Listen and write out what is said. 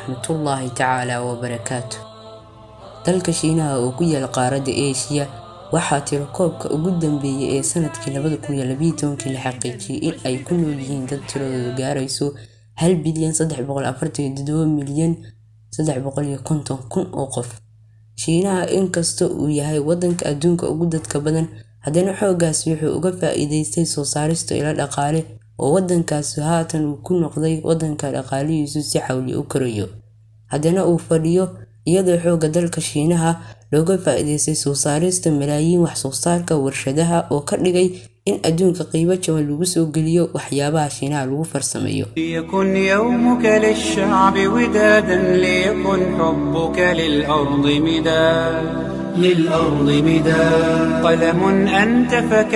waraxmatullaahi tacaala wabarakaatu. dalka Shiinaha oo ku yaal qaaradda Aasiya waxaa tirakoobka ugu dambeeyay ee sanadkii 2012 la xaqiijiyay in ay ku nool yihiin dad tiradoodu gaarayso 1,347,350,000 oo qof. Shiinaha inkastoo uu yahay waddanka adduunka ugu dadka badan, haddana xooggaasi wuxuu uga faa'iidaystay soo saarista ilo dhaqaale oo waddankaasi haatan uu ku noqday waddanka dhaqaalihiisu si xawli u korayo. haddana uu fadhiyo iyadoo xoogga dalka Shiinaha looga faa'iidaystay soo saarista malaayiin wax soo saarka warshadaha oo ka dhigay in adduunka qiimo jaban lagu soo geliyo waxyaabaha Shiinaha lagu farsameeyo. ليكن يومك للشعب ودادا ليكن حبك للأرض مداد قلم أنت فك